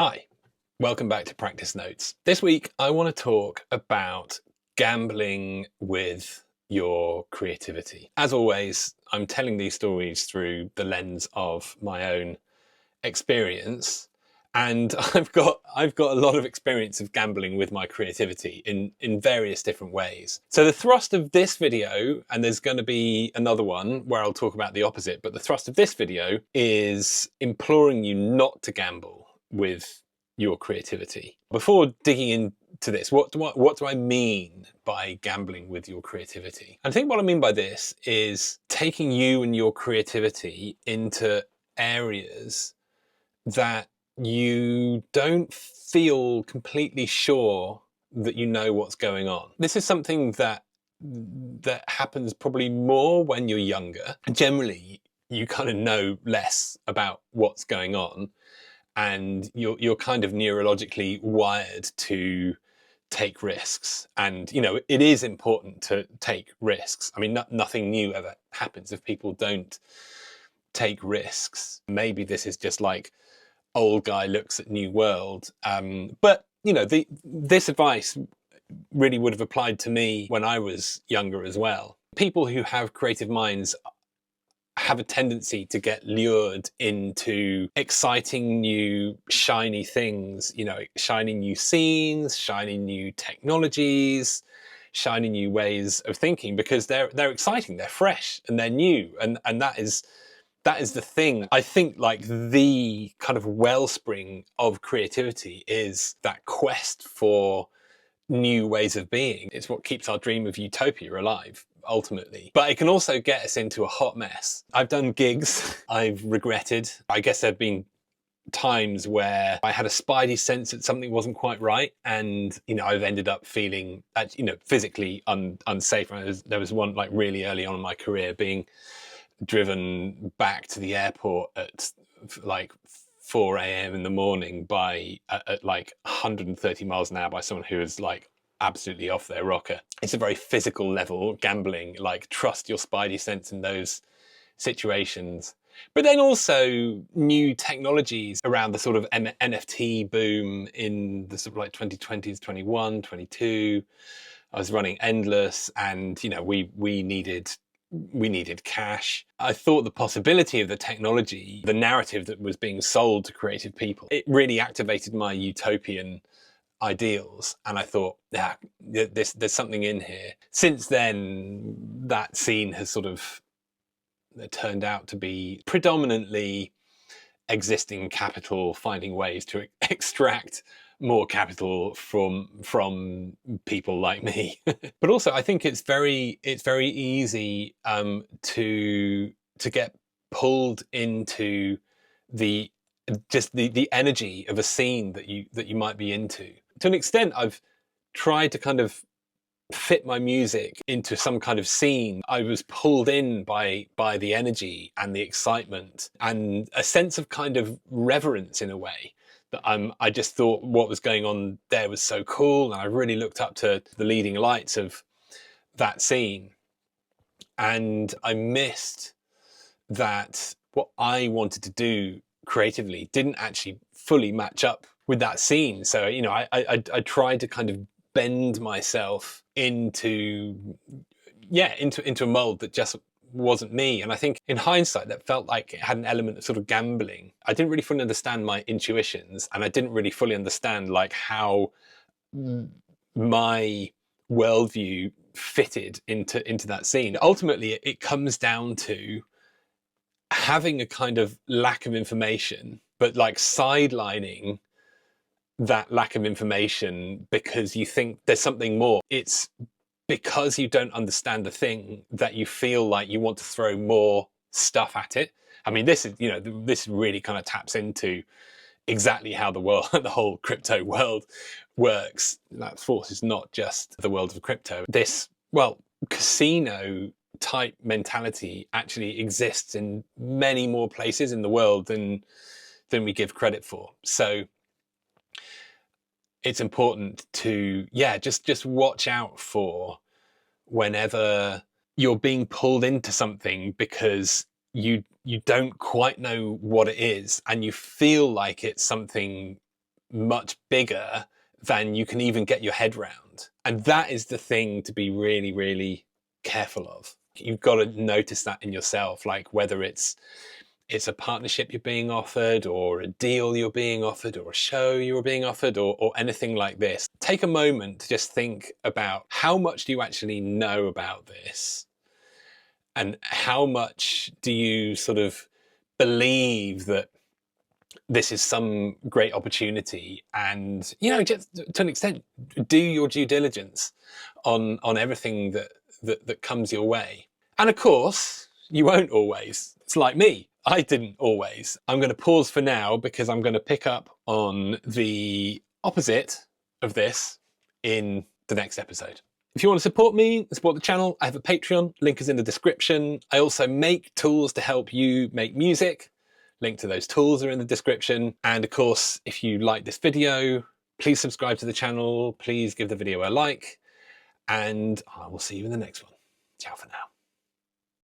Hi, welcome back to Practice Notes. This week I want to talk about gambling with your creativity. As always, I'm telling these stories through the lens of my own experience, and I've got a lot of experience of gambling with my creativity in various different ways. So the thrust of this video, and there's going to be another one where I'll talk about the opposite, but the thrust of this video is imploring you not to gamble with your creativity. Before digging into this, what do I mean by gambling with your creativity? I think what I mean by this is taking you and your creativity into areas that you don't feel completely sure that you know what's going on. This is something that happens probably more when you're younger. Generally, you kind of know less about what's going on, and you're kind of neurologically wired to take risks. And it is important to take risks. I mean, nothing new ever happens if people don't take risks. Maybe this is just like old guy looks at new world, but this advice really would have applied to me when I was younger as well. People who have creative minds have a tendency to get lured into exciting new shiny things, shiny new scenes, shiny new technologies, shiny new ways of thinking, because they're exciting, they're fresh, and they're new, and that is the thing. I think like the kind of wellspring of creativity is that quest for new ways of being. It's what keeps our dream of utopia alive, ultimately. But it can also get us into a hot mess. I've done gigs I've regretted. I guess there've been times where I had a spidey sense that something wasn't quite right, and I've ended up feeling physically unsafe. There was one like really early on in my career, being driven back to the airport at like 4 a.m. in the morning at like 130 miles an hour by someone who is like absolutely off their rocker. It's a very physical level gambling, like trust your spidey sense in those situations. But then also new technologies around the sort of NFT boom in the sort of like 2020s, 21, 22. I was running Endless, and we needed cash. I thought the possibility of the technology, the narrative that was being sold to creative people, it really activated my utopian ideals. And I thought, yeah, there's something in here. Since then, that scene has sort of turned out to be predominantly existing capital finding ways to extract more capital from people like me. But also I think it's very easy to get pulled into the energy of a scene that you might be into. To an extent, I've tried to kind of fit my music into some kind of scene. I was pulled in by the energy and the excitement and a sense of kind of reverence in a way, that I just thought what was going on there was so cool, and I really looked up to the leading lights of that scene. And I missed that what I wanted to do creatively didn't actually fully match up with that scene. So I tried to kind of bend myself into a mold that just wasn't me. And I think in hindsight that felt like it had an element of sort of gambling. I didn't really fully understand my intuitions, and I didn't really fully understand like how my worldview fitted into that scene. Ultimately it comes down to having a kind of lack of information, but like sidelining that lack of information because you think there's something more. It's because you don't understand the thing that you feel like you want to throw more stuff at it. I mean, this really kind of taps into exactly how the world, the whole crypto world works. That force is not just the world of crypto. This, casino type mentality actually exists in many more places in the world than we give credit for. So it's important to just watch out for whenever you're being pulled into something because you don't quite know what it is, and you feel like it's something much bigger than you can even get your head round. And that is the thing to be really, really careful of. You've got to notice that in yourself, like whether it's a partnership you're being offered, or a deal you're being offered, or a show you're being offered, or anything like this. Take a moment to just think about how much do you actually know about this, and how much do you sort of believe that this is some great opportunity. And, you know, just to an extent, do your due diligence on everything that comes your way. And of course, you won't always. It's like me. I didn't always. I'm going to pause for now because I'm going to pick up on the opposite of this in the next episode. If you want to support me, support the channel, I have a Patreon, link is in the description. I also make tools to help you make music. Link to those tools are in the description. And of course, if you like this video, please subscribe to the channel, please give the video a like, and I will see you in the next one. Ciao for now.